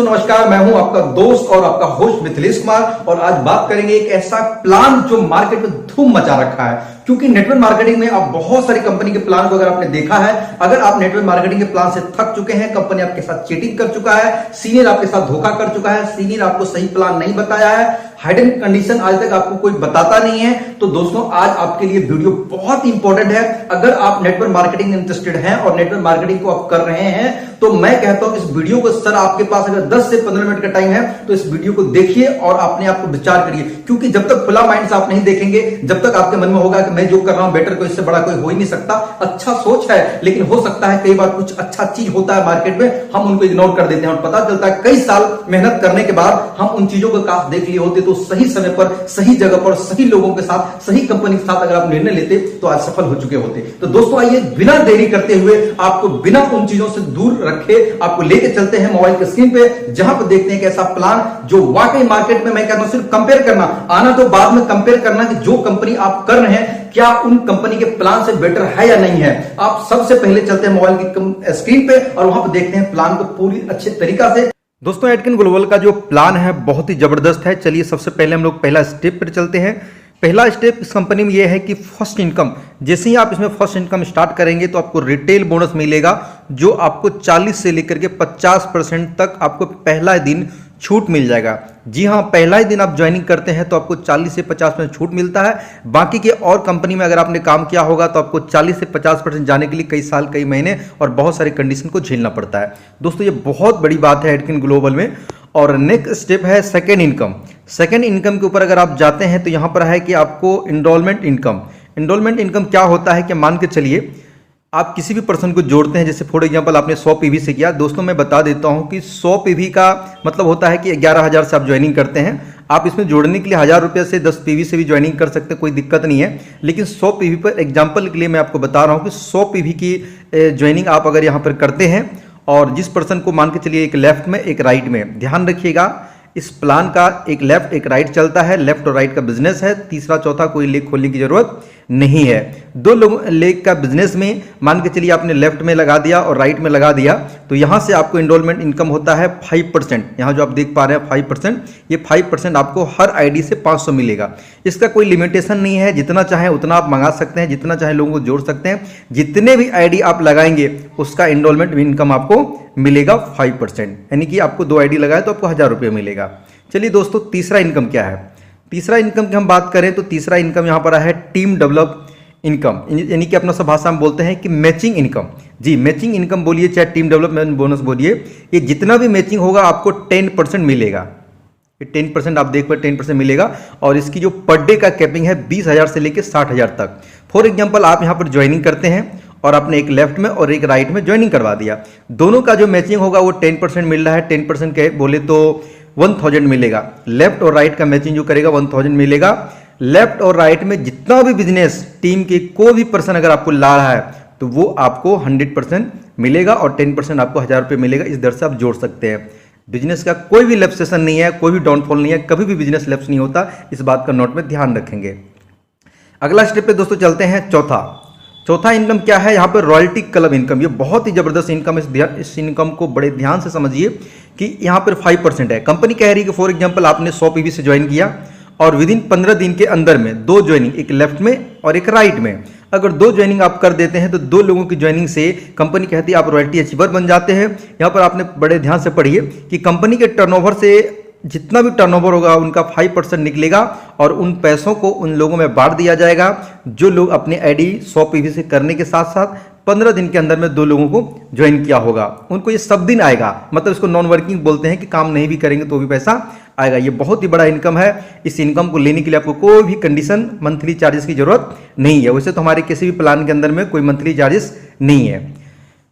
दोस्तों नमस्कार, मैं हूं आपका दोस्त और आपका होस्ट मिथिलेश कुमार। और आज बात करेंगे एक ऐसा प्लान जो मार्केट में धूम मचा रखा है। क्योंकि नेटवर्क मार्केटिंग में आप बहुत सारी कंपनी के प्लान को अगर आपने देखा है, अगर आप नेटवर्क मार्केटिंग के प्लान से थक चुके हैं, कंपनी आपके साथ चीटिंग कर चुका है, सीनियर आपके साथ धोखा कर चुका है, सीनियर आपको सही प्लान नहीं बताया है, हाइडन कंडीशन आज तक आपको कोई बताता नहीं है, तो दोस्तों आज आपके लिए वीडियो बहुत इंपॉर्टेंट है। अगर आप नेटवर्क मार्केटिंग में इंटरेस्टेड हैं और नेटवर्क मार्केटिंग को आप कर रहे हैं, तो मैं कहता हूं इस वीडियो को, सर आपके पास अगर 10 से 15 मिनट का टाइम है तो इस वीडियो को देखिए और अपने आप को विचार करिए। क्योंकि जब तक खुला माइंड से आप नहीं देखेंगे, जब तक आपके मन में होगा कि मैं जो कर रहा हूं बेटर, को इससे बड़ा कोई हो ही नहीं सकता। अच्छा सोच है, लेकिन हो सकता है कई बार कुछ अच्छा चीज होता है मार्केट में, हम उनको इग्नोर कर देते हैं और पता चलता है कई साल मेहनत करने के बाद हम उन चीजों को काश देख लिए होते तो सही समय पर, सही जगह पर, सही लोगों के साथ, सही कंपनी के साथ अगर आप निर्णय लेते तो आज सफल हो चुके होते। तो दोस्तों आइए बिना देरी करते हुए, आपको बिना उन चीजों से दूर रखे आपको लेके चलते हैं मोबाइल के स्क्रीन पे, जहां पर देखते हैं कि ऐसा प्लान जो वाकई मार्केट में, मैं कहता हूं सिर्फ कंपेयर करना, आना तो बाद में, कंपेयर करना कि जो कंपनी आप कर रहे हैं क्या उन कंपनी के प्लान से बेटर है या नहीं है। आप सबसे पहले चलते हैं मोबाइल की स्क्रीन पे और वहां पर देखते हैं प्लान को पूरी अच्छे तरीका से। दोस्तों एडकिन ग्लोबल का जो प्लान है बहुत ही जबरदस्त है। चलिए सबसे पहले हम लोग पहला स्टेप पर चलते हैं। पहला स्टेप इस कंपनी में यह है कि फर्स्ट इनकम, जैसे ही आप इसमें फर्स्ट इनकम स्टार्ट करेंगे तो आपको रिटेल बोनस मिलेगा, जो आपको 40 से लेकर के 50% तक आपको पहला दिन छूट मिल जाएगा। जी हाँ, पहला ही दिन आप ज्वाइनिंग करते हैं तो आपको 40 से 50% छूट मिलता है। बाकी के और कंपनी में अगर आपने काम किया होगा तो आपको 40 से 50% जाने के लिए कई साल, कई महीने और बहुत सारी कंडीशन को झेलना पड़ता है। दोस्तों ये बहुत बड़ी बात है एडकिन ग्लोबल में। और नेक्स्ट स्टेप है सेकेंड इनकम। सेकेंड इनकम के ऊपर अगर आप जाते हैं तो यहाँ पर है कि आपको इनरोलमेंट इनकम। इनरोलमेंट इनकम क्या होता है कि मान के चलिए आप किसी भी पर्सन को जोड़ते हैं, जैसे फॉर एग्जांपल आपने 100 पीवी से किया। दोस्तों मैं बता देता हूं कि 100 पीवी का मतलब होता है कि 11,000 से आप ज्वाइनिंग करते हैं। आप इसमें जोड़ने के लिए 1000 रुपये से 10 पीवी से भी ज्वाइनिंग कर सकते हैं, कोई दिक्कत नहीं है। लेकिन 100 पीवी पर एग्जाम्पल के लिए मैं आपको बता रहा हूँ कि 100 पीवी की ज्वाइनिंग आप अगर यहाँ पर करते हैं और जिस पर्सन को मान के चलिए एक लेफ्ट में एक राइट में, ध्यान रखिएगा इस प्लान का एक लेफ्ट एक राइट चलता है, लेफ्ट और राइट का बिजनेस है, तीसरा चौथा कोई लेग खोलने की जरूरत नहीं है। दो लोग लेग का बिजनेस में मान के चलिए आपने लेफ्ट में लगा दिया और राइट में लगा दिया, तो यहां से आपको इनरोलमेंट इनकम होता है 5%। यहां जो आप देख पा रहे हैं 5%, ये 5% आपको हर आईडी से 500 मिलेगा। इसका कोई लिमिटेशन नहीं है, जितना चाहे उतना आप मंगा सकते हैं, जितना चाहे लोगों को जोड़ सकते हैं। जितने भी आईडी आप लगाएंगे उसका इनरोलमेंट इनकम आपको मिलेगा 5%, यानी कि आपको 2 आईडी लगाए तो आपको 1000 रुपये मिलेगा। चलिए दोस्तों तीसरा इनकम क्या है। तीसरा इनकम की हम बात करें तो तीसरा इनकम यहाँ पर है टीम डेवलप इनकम, यानी कि अपना सब भाषा में बोलते हैं कि मैचिंग इनकम। जी मैचिंग इनकम बोलिए चाहे टीम डेवलपमेंट बोनस बोलिए, ये जितना भी मैचिंग होगा आपको 10% मिलेगा। 10% आप देख पर 10% मिलेगा। और इसकी जो पर डे का कैपिंग है 20,000 से लेकर 60,000 तक। फॉर एग्जाम्पल आप यहाँ पर ज्वाइनिंग करते हैं और आपने एक लेफ्ट में और एक राइट में ज्वाइनिंग करवा दिया, दोनों का जो मैचिंग होगा वो 10% मिल रहा है। 10% के बोले तो 1000 मिलेगा। लेफ्ट और राइट का मैचिंग जो करेगा 1000 मिलेगा। लेफ्ट और राइट में जितना भी बिजनेस टीम के कोई भी पर्सन अगर आपको ला रहा है तो वो आपको 100% मिलेगा और 10% आपको 1000 रुपये मिलेगा। इस दर से आप जोड़ सकते हैं। बिजनेस का कोई भी लेफ्ट सेशन नहीं है, कोई भी डाउनफॉल नहीं है, कभी भी बिजनेस लेफ्ट नहीं होता। इस बात का नोट में ध्यान रखेंगे। अगला स्टेप पे दोस्तों चलते हैं चौथा इनकम क्या है, यहाँ पर रॉयल्टी क्लब इनकम। ये बहुत ही जबरदस्त इनकम। इस इनकम को बड़े ध्यान से समझिए कि यहाँ पर 5% है। कंपनी कह रही है कि फॉर एग्जांपल आपने 100 पीवी से ज्वाइन किया और विदिन 15 दिन के अंदर में 2 ज्वाइनिंग, एक लेफ्ट में और एक राइट में, अगर 2 ज्वाइनिंग आप कर देते हैं तो 2 लोगों की ज्वाइनिंग से कंपनी कहती है आप रॉयल्टी अचीवर बन जाते हैं। यहाँ पर आपने बड़े ध्यान से पढ़िए कि कंपनी के टर्नओवर से जितना भी टर्नओवर होगा उनका 5% निकलेगा और उन पैसों को उन लोगों में बांट दिया जाएगा जो लोग अपने आईडी 100 पीवी से करने के साथ साथ 15 दिन के अंदर में 2 लोगों को ज्वाइन किया होगा। उनको ये सब दिन आएगा, मतलब इसको नॉन वर्किंग बोलते हैं कि काम नहीं भी करेंगे तो भी पैसा आएगा। ये बहुत ही बड़ा इनकम है। इस इनकम को लेने के लिए आपको कोई भी कंडीशन, मंथली चार्जेस की जरूरत नहीं है। वैसे तो हमारे किसी भी प्लान के अंदर में कोई मंथली चार्जेस नहीं है।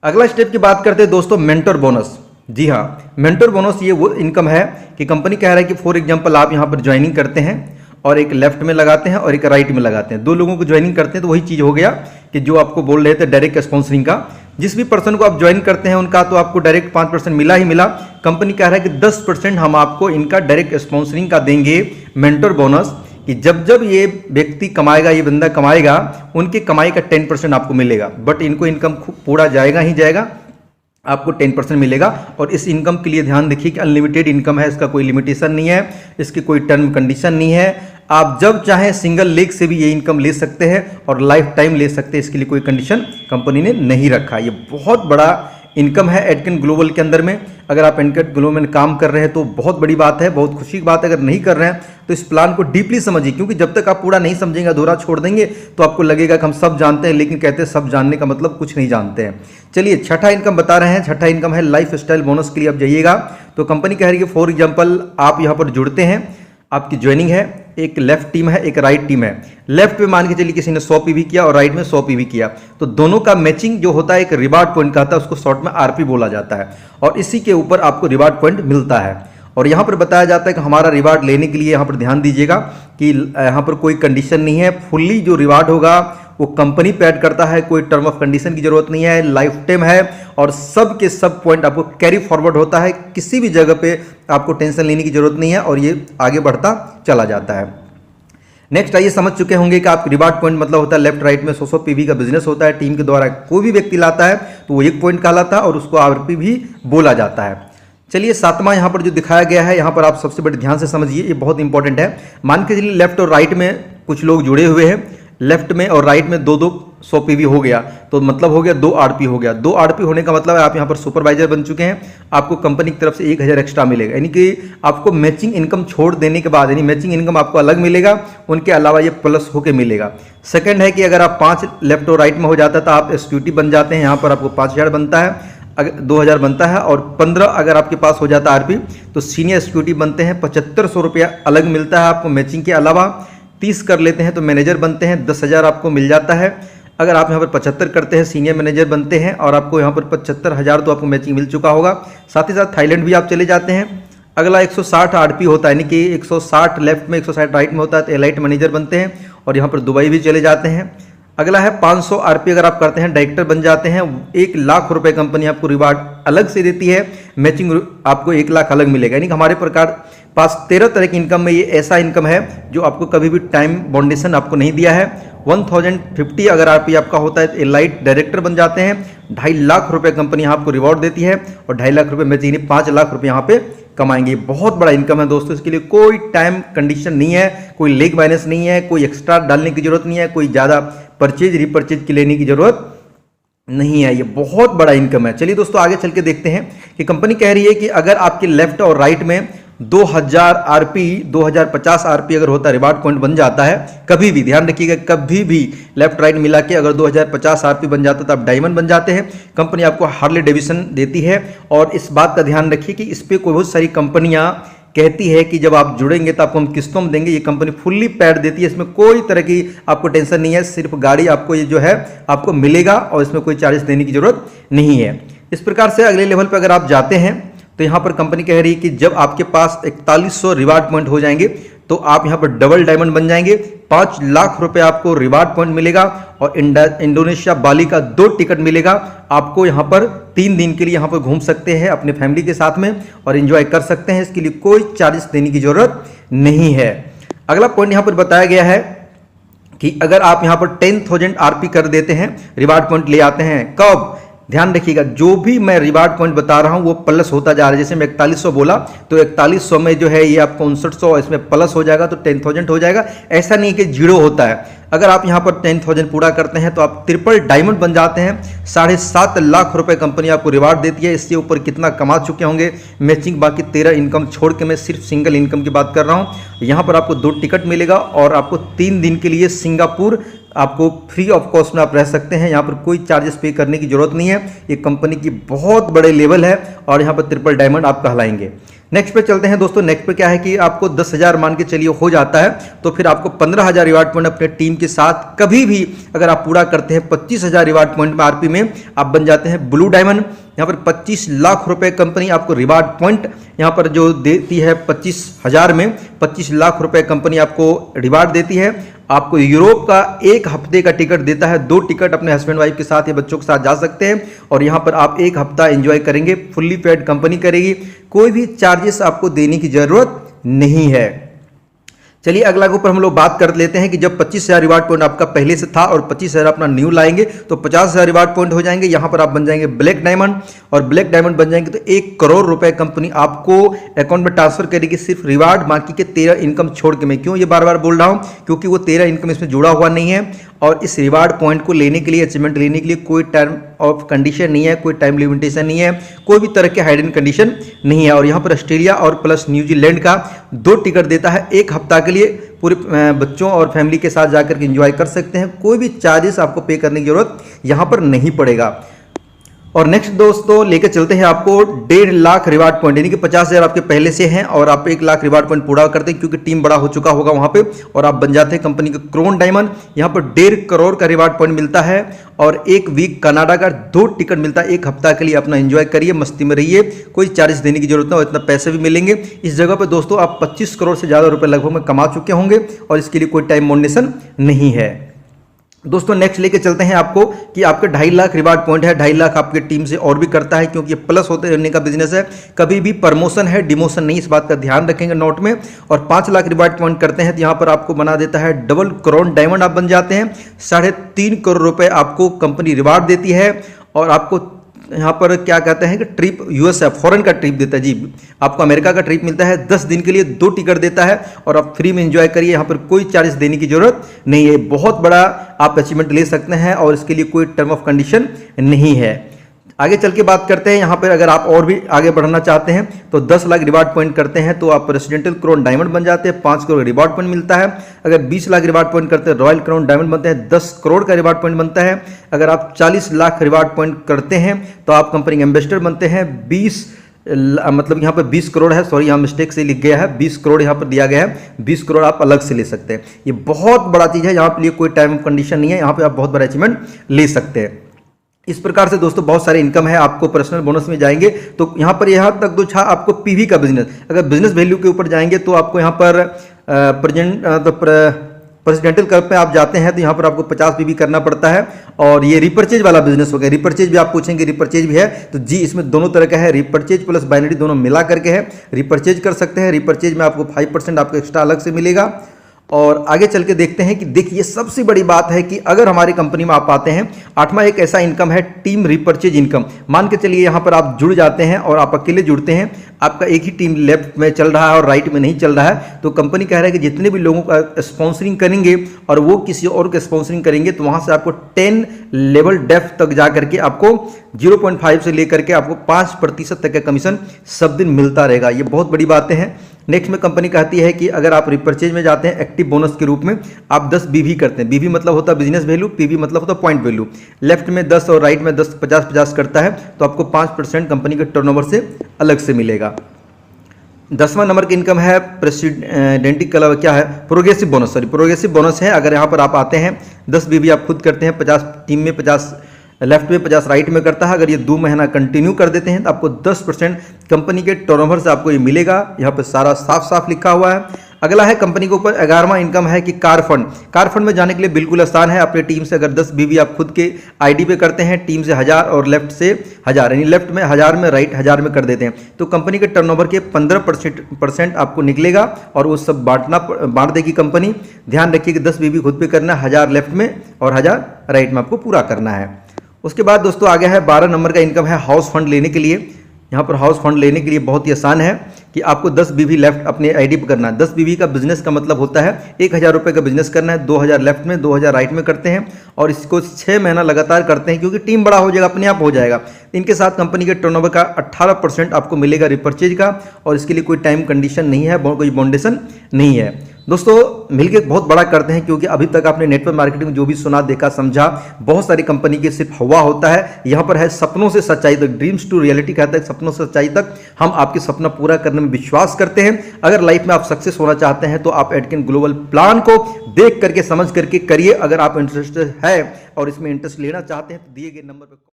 अगला स्टेप की बात करते हैं दोस्तों मेंटर बोनस। जी हाँ, मेंटर बोनस ये वो इनकम है कि कंपनी कह रहा है कि फॉर एग्जांपल आप यहाँ पर ज्वाइनिंग करते हैं और एक लेफ्ट में लगाते हैं और एक राइट में लगाते हैं, 2 लोगों को ज्वाइनिंग करते हैं, तो वही चीज़ हो गया कि जो आपको बोल रहे थे डायरेक्ट स्पॉन्सरिंग का। जिस भी पर्सन को आप ज्वाइन करते हैं उनका तो आपको डायरेक्ट 5% मिला ही मिला। कंपनी कह रहा है कि 10% हम आपको इनका डायरेक्ट स्पॉन्सरिंग का देंगे मेंटर बोनस, कि जब जब ये व्यक्ति कमाएगा, ये बंदा कमाएगा, उनकी कमाई का 10% आपको मिलेगा। बट इनको इनकम पूरा जाएगा ही जाएगा। आपको 10% मिलेगा। और इस इनकम के लिए ध्यान देखिए कि अनलिमिटेड इनकम है, इसका कोई लिमिटेशन नहीं है, इसकी कोई टर्म कंडीशन नहीं है। आप जब चाहें सिंगल लेग से भी ये इनकम ले सकते हैं और लाइफ टाइम ले सकते हैं, इसके लिए कोई कंडीशन कंपनी ने नहीं रखा। ये बहुत बड़ा इनकम है एडकेन ग्लोबल के अंदर में। अगर आप एडकेन ग्लोबल में काम कर रहे हैं तो बहुत बड़ी बात है, बहुत खुशी की बात है। अगर नहीं कर रहे हैं तो इस प्लान को डीपली समझिए, क्योंकि जब तक आप पूरा नहीं समझेंगे, अधूरा छोड़ देंगे तो आपको लगेगा कि हम सब जानते हैं, लेकिन कहते हैं सब जानने का मतलब कुछ नहीं जानते हैं। चलिए छठा इनकम बता रहे हैं। छठा इनकम है लाइफ स्टाइल बोनस के लिए आप जाइएगा तो कंपनी कह रही है फॉर एग्जाम्पल आप यहाँ पर जुड़ते हैं, आपकी ज्वाइनिंग है, एक लेफ्ट टीम है, एक राइट टीम है। लेफ्ट में मान के चलिए किसी ने 100 पीवी किया और राइट में 100 पीवी किया, तो दोनों का मैचिंग जो होता है एक रिवार्ड पॉइंट का होता है, उसको शॉर्ट में आरपी बोला जाता है, और इसी के ऊपर आपको रिवार्ड पॉइंट मिलता है। और यहाँ पर बताया जाता है कि हमारा रिवार्ड लेने के लिए यहाँ पर ध्यान दीजिएगा कि यहाँ पर कोई कंडीशन नहीं है, फुल्ली जो रिवार्ड होगा वो कंपनी पे ऐड करता है, कोई टर्म ऑफ कंडीशन की जरूरत नहीं है, लाइफ टाइम है, और सब के सब पॉइंट आपको कैरी फॉरवर्ड होता है, किसी भी जगह पे आपको टेंशन लेने की जरूरत नहीं है, और ये आगे बढ़ता चला जाता है। नेक्स्ट आइए समझ चुके होंगे कि आप रिवार्ड पॉइंट मतलब होता है लेफ्ट राइट में 100 पीवी का बिजनेस होता है, टीम के द्वारा कोई भी व्यक्ति लाता है तो वो एक पॉइंट कहलाता है और उसको आरपी भी बोला जाता है। चलिए सातवां यहाँ पर जो दिखाया गया है, यहाँ पर आप सबसे बड़े ध्यान से समझिए, ये बहुत इंपॉर्टेंट है। मान के चलिए लेफ्ट और राइट में कुछ लोग जुड़े हुए हैं, लेफ्ट में और राइट में दो 100 पीवी हो गया, तो मतलब हो गया 2 आरपी हो गया। 2 आरपी होने का मतलब है आप यहाँ पर सुपरवाइजर बन चुके हैं, आपको कंपनी की तरफ से 1000 एक्स्ट्रा मिलेगा, यानी कि आपको मैचिंग इनकम छोड़ देने के बाद, यानी मैचिंग इनकम आपको अलग मिलेगा, उनके अलावा ये प्लस होके मिलेगा। सेकंड है कि अगर आप 5 लेफ्ट और राइट में हो जाता है तो आप एग्जीक्यूटिव बन जाते हैं, यहाँ पर आपको 5000 बनता है, 2000 बनता है, और 15 अगर आपके पास हो जाता है आरपी तो सीनियर एग्जीक्यूटिव बनते हैं, 7500 रुपया अलग मिलता है आपको मैचिंग के अलावा। 30 कर लेते हैं तो मैनेजर बनते हैं, 10,000 आपको मिल जाता है। अगर आप यहाँ पर 75 करते हैं सीनियर मैनेजर बनते हैं, और आपको यहाँ पर 75,000 तो आपको मैचिंग मिल चुका होगा। साथ ही साथ थाईलैंड भी आप चले जाते हैं। अगला 160 आरपी होता है, यानी कि 160 लेफ्ट में 160 राइट में होता है तो एलाइट मैनेजर बनते हैं, और यहाँ पर दुबई भी चले जाते हैं। अगला है 500 आरपी अगर आप करते हैं डायरेक्टर बन जाते हैं। 1 लाख रुपए कंपनी आपको रिवार्ड अलग से देती है, मैचिंग आपको 1 लाख अलग मिलेगा, यानी कि हमारे प्रकार पास 13 तरह की इनकम में ये ऐसा इनकम है जो आपको कभी भी टाइम बाउंडेशन आपको नहीं दिया है। 1050 अगर आरपी आपका होता है तो एलाइट डायरेक्टर बन जाते हैं। 2.5 लाख रुपए कंपनी आपको रिवॉर्ड देती है, और 2.5 लाख रुपए मैचिंग, 5 लाख रुपए यहाँ पे कमाएंगे। बहुत बड़ा इनकम है दोस्तों, इसके लिए कोई टाइम कंडीशन नहीं है, कोई लेग माइनस नहीं है, कोई एक्स्ट्रा डालने की जरूरत नहीं है, कोई ज़्यादा परचेज रिपर्चेज की लेने की जरूरत नहीं है। ये बहुत बड़ा इनकम है। चलिए दोस्तों आगे चल के देखते हैं कि कंपनी कह रही है कि अगर आपके लेफ्ट और राइट में 2000 आरपी 2050 आरपी अगर होता है, रिवार्ड पॉइंट बन जाता है, कभी भी ध्यान रखिएगा, कभी भी लेफ्ट राइट मिला के अगर 2050 आरपी बन जाता तो आप डायमंड बन जाते हैं। कंपनी आपको हार्ले डेविसन देती है, और इस बात का ध्यान रखिए कि इस पर कोई बहुत सारी कंपनियां कहती है कि जब आप जुड़ेंगे तो आपको हम किस्तों में देंगे। ये कंपनी फुल्ली पैड देती है, इसमें कोई तरह की आपको टेंशन नहीं है, सिर्फ गाड़ी आपको ये जो है आपको मिलेगा, और इसमें कोई चार्जेस देने की जरूरत नहीं है। इस प्रकार से अगले लेवल पर अगर आप जाते हैं तो यहाँ पर कंपनी कह रही है कि जब आपके पास 4100 रिवार्ड पॉइंट हो जाएंगे तो आप यहाँ पर डबल डायमंड बन जाएंगे। 5 लाख रुपए आपको रिवार्ड पॉइंट मिलेगा, और इंडोनेशिया बाली का 2 टिकट मिलेगा आपको। यहाँ पर 3 दिन के लिए यहाँ पर घूम सकते हैं अपने फैमिली के साथ में और एंजॉय कर सकते हैं, इसके लिए कोई चार्जेस देने की जरूरत नहीं है। अगला पॉइंट यहाँ पर बताया गया है कि अगर आप यहाँ पर 10,000 आरपी कर देते हैं, रिवार्ड पॉइंट ले आते हैं, कब? ध्यान रखिएगा, जो भी मैं रिवार्ड पॉइंट बता रहा हूं वो प्लस होता जा रहा है। जैसे मैं 4100 बोला तो 4100 में जो है ये आपको 5900 इसमें प्लस हो जाएगा तो 10,000 हो जाएगा। ऐसा नहीं कि 0 होता है। अगर आप यहां पर 10,000 पूरा करते हैं तो आप ट्रिपल डायमंड बन जाते हैं। 7.5 लाख रुपए कंपनी आपको रिवार्ड देती है। इससे ऊपर कितना कमा चुके होंगे मैचिंग, बाकी 13 इनकम छोड़ के मैं सिर्फ सिंगल इनकम की बात कर रहा हूं। यहां पर आपको 2 टिकट मिलेगा, और आपको 3 दिन के लिए सिंगापुर आपको फ्री ऑफ कॉस्ट में आप रह सकते हैं। यहाँ पर कोई चार्जेस पे करने की जरूरत नहीं है। ये कंपनी की बहुत बड़े लेवल है, और यहाँ पर ट्रिपल डायमंड आप कहलाएंगे। नेक्स्ट पे चलते हैं दोस्तों। नेक्स्ट पे क्या है कि आपको 10,000 मान के चलिए हो जाता है तो फिर आपको 15,000 रिवार्ड पॉइंट अपने टीम के साथ कभी भी अगर आप पूरा करते हैं 25,000 रिवार्ड पॉइंट में आरपी में आप बन जाते हैं ब्लू डायमंड। यहाँ पर 25 लाख रुपए कंपनी आपको रिवार्ड पॉइंट यहाँ पर जो देती है 25,000 में 25 लाख रुपए कंपनी आपको रिवार्ड देती है। आपको यूरोप का 1 हफ्ते का टिकट देता है। 2 टिकट अपने हस्बैंड वाइफ के साथ या बच्चों के साथ जा सकते हैं, और यहाँ पर आप 1 हफ्ता एंजॉय करेंगे। फुल्ली पेड कंपनी करेगी, कोई भी चार्जेस आपको देने की जरूरत नहीं है। चलिए अगला के ऊपर हम लोग बात कर लेते हैं कि जब 25,000 रिवार्ड पॉइंट आपका पहले से था और 25,000 अपना न्यू लाएंगे तो 50,000 रिवार्ड पॉइंट हो जाएंगे। यहां पर आप बन जाएंगे ब्लैक डायमंड, और ब्लैक डायमंड बन जाएंगे तो 1 करोड़ रुपए कंपनी आपको अकाउंट में ट्रांसफर करेगी सिर्फ रिवार्ड, बाकी के 13 इनकम छोड़ के। मैं क्यों ये बार बार बोल रहा हूं, क्योंकि वो 13 इनकम इसमें जुड़ा हुआ नहीं है, और इस रिवार्ड पॉइंट को लेने के लिए, अचीवमेंट लेने के लिए कोई टर्म ऑफ कंडीशन नहीं है, कोई टाइम लिमिटेशन नहीं है, कोई भी तरह के हाइडन कंडीशन नहीं है। और यहाँ पर ऑस्ट्रेलिया और प्लस न्यूजीलैंड का 2 टिकट देता है 1 हफ्ता के लिए, पूरे बच्चों और फैमिली के साथ जाकर के एंजॉय कर सकते हैं। कोई भी चार्जेस आपको पे करने की जरूरत यहाँ पर नहीं पड़ेगा। और नेक्स्ट दोस्तों लेके चलते हैं आपको 1.5 लाख रिवार्ड पॉइंट, यानी कि 50,000 आपके पहले से हैं और आप 1 लाख रिवार्ड पॉइंट पूरा करते हैं क्योंकि टीम बड़ा हो चुका होगा वहां पे, और आप बन जाते हैं कंपनी का क्रोन डायमंड। यहां पर 1.5 करोड़ का रिवार्ड पॉइंट मिलता है और 1 वीक कनाडा का 2 टिकट मिलता है। 1 हफ्ता के लिए अपना एंजॉय करिए, मस्ती में रहिए, कोई चार्जेस देने की जरूरत नहीं और इतना पैसे भी मिलेंगे। इस जगह पर दोस्तों आप 25 करोड़ से ज्यादा रुपए लगभग में कमा चुके होंगे और इसके लिए कोई टाइम मोनेशन नहीं है। दोस्तों नेक्स्ट लेके चलते हैं आपको कि आपके 2.5 लाख रिवार्ड पॉइंट है। 2.5 लाख आपके टीम से और भी करता है क्योंकि प्लस होते रहने का बिजनेस है, कभी भी प्रमोशन है, डिमोशन नहीं, इस बात का ध्यान रखेंगे नोट में। और 5 लाख रिवार्ड पॉइंट करते हैं तो यहाँ पर आपको बना देता है डबल क्राउन डायमंड, आप बन जाते हैं। 3.5 करोड़ रुपए आपको कंपनी रिवार्ड देती है और आपको यहाँ पर क्या कहते हैं कि ट्रिप यूएस है, फॉरेन का ट्रिप देता है जी, आपको अमेरिका का ट्रिप मिलता है 10 दिन के लिए, 2 टिकट देता है और आप फ्री में एंजॉय करिए। यहाँ पर कोई चार्जेस देने की जरूरत नहीं है। बहुत बड़ा आप अचीवमेंट ले सकते हैं और इसके लिए कोई टर्म ऑफ कंडीशन नहीं है। आगे चल के बात करते हैं यहाँ पर, अगर आप और भी आगे बढ़ना चाहते हैं तो 10 लाख रिवार्ड पॉइंट करते हैं तो आप प्रेसिडेंटल क्राउन डायमंड बन जाते हैं, 5 करोड़ रिवार्ड पॉइंट मिलता है। अगर 20 लाख रिवार्ड पॉइंट करते हैं रॉयल क्राउन डायमंड बनते हैं, 10 करोड़ का रिवार्ड पॉइंट बनता है। अगर आप 40 लाख रिवार्ड पॉइंट करते हैं तो आप कंपनी एम्बेसडर बनते हैं। 20 मतलब यहाँ पर 20 करोड़ है, सॉरी यहाँ मिस्टेक से लिख गया है, 20 करोड़ यहाँ पर दिया गया है, 20 करोड़ आप अलग से ले सकते हैं। ये बहुत बड़ा चीज है, यहाँ पे कोई टाइम कंडीशन नहीं है, यहाँ पे आप बहुत बड़ा अचीवमेंट ले सकते हैं। इस प्रकार से दोस्तों बहुत सारे इनकम है। आपको पर्सनल बोनस में जाएंगे तो यहाँ पर तक तो छा आपको पीवी का बिजनेस, अगर बिजनेस वैल्यू के ऊपर जाएंगे तो आपको यहाँ पर प्रेसिडेंटल कप पे आप जाते हैं तो यहाँ पर आपको 50 पीवी करना पड़ता है। और ये रिपर्चेज वाला बिजनेस हो गया। रिपर्चेज भी आप पूछेंगे रिपर्चेज भी है तो जी, इसमें दोनों तरह का है, रिपर्चेज प्लस बाइनरी दोनों मिला करके है। रिपर्चेज कर सकते हैं, रिपर्चेज में आपको 5% आपको एक्स्ट्रा अलग से मिलेगा। और आगे चल के देखते हैं कि देखिए सबसे बड़ी बात है कि अगर हमारी कंपनी में आप आते हैं, 8वां एक ऐसा इनकम है टीम रिपर्चेज इनकम। मान के चलिए यहाँ पर आप जुड़ जाते हैं और आप अकेले जुड़ते हैं, आपका एक ही टीम लेफ्ट में चल रहा है और राइट में नहीं चल रहा है, तो कंपनी कह रहा है कि जितने भी लोगों का स्पॉन्सरिंग करेंगे और वो किसी और के स्पॉन्सरिंग करेंगे तो वहां से आपको 10 लेवल डेप्थ तक जा करके आपको 0.5 से लेकर के आपको 5% तक का कमीशन सब दिन मिलता रहेगा। ये बहुत बड़ी बातें हैं। नेक्स्ट में कंपनी कहती है कि अगर आप रिपर्चेज में जाते हैं एक्टिव बोनस के रूप में, आप 10 बीवी करते हैं। बीवी मतलब होता है बिजनेस वैल्यू, पीवी मतलब होता है पॉइंट वैल्यू। लेफ्ट में 10 और राइट में 10, 50-50 करता है तो आपको 5% कंपनी के टर्नओवर से अलग से मिलेगा। 10वां नंबर की इनकम है प्रेसिडेंटिकल क्या है, progressive bonus, sorry progressive bonus है। अगर यहाँ पर आप आते हैं 10 बीवी आप खुद करते हैं, 50 टीम में, 50 लेफ्ट में, 50 राइट में करता है। अगर ये 2 महीना कंटिन्यू कर देते हैं तो आपको 10% कंपनी के टर्नओवर से आपको ये मिलेगा। यहाँ पर सारा साफ साफ लिखा हुआ है। अगला है कंपनी के ऊपर 11वां इनकम है कि कार फंड। कार फंड में जाने के लिए बिल्कुल आसान है। अपने टीम से अगर 10 बीवी आप खुद के आईडी पे करते हैं, टीम से 1000 और लेफ्ट से 1000, यानी लेफ्ट में 1000 में राइट 1000 में कर देते हैं तो कंपनी के टर्नओवर के 15% आपको निकलेगा और वो सब बांट देगी कंपनी। ध्यान रखिए कि 10 बीवी खुद पे करना है, 1000 लेफ्ट में और 1000 राइट में आपको पूरा करना है। उसके बाद दोस्तों आगे है 12 नंबर का इनकम है हाउस फंड लेने के लिए। यहाँ पर हाउस फंड लेने के लिए बहुत ही आसान है कि आपको 10 बीवी लेफ्ट अपने आईडी पर करना है। 10 बीवी का बिजनेस का मतलब होता है 1000 रुपये का बिजनेस करना है, 2000 लेफ्ट में, 2000 राइट में करते हैं और इसको 6 महीना लगातार करते हैं क्योंकि टीम बड़ा हो जाएगा, अपने आप हो जाएगा। इनके साथ कंपनी के टर्नओवर का 18% आपको मिलेगा रिपर्चेज का और इसके लिए कोई टाइम कंडीशन नहीं है, कोई बाउंडेशन नहीं है। दोस्तों मिलकर बहुत बड़ा करते हैं क्योंकि अभी तक आपने नेटवर्क मार्केटिंग जो भी सुना, देखा, समझा, बहुत सारी कंपनी के सिर्फ हवा होता है। यहाँ पर है सपनों से सच्चाई तक, ड्रीम्स टू रियलिटी कहता है, सपनों से सच्चाई तक। हम आपके सपना पूरा करने में विश्वास करते हैं। अगर लाइफ में आप सक्सेस होना चाहते हैं तो आप एडकिन ग्लोबल प्लान को देख करके समझ करके करिए। अगर आप इंटरेस्टेड है और इसमें इंटरेस्ट लेना चाहते हैं तो दिए गए नंबर पर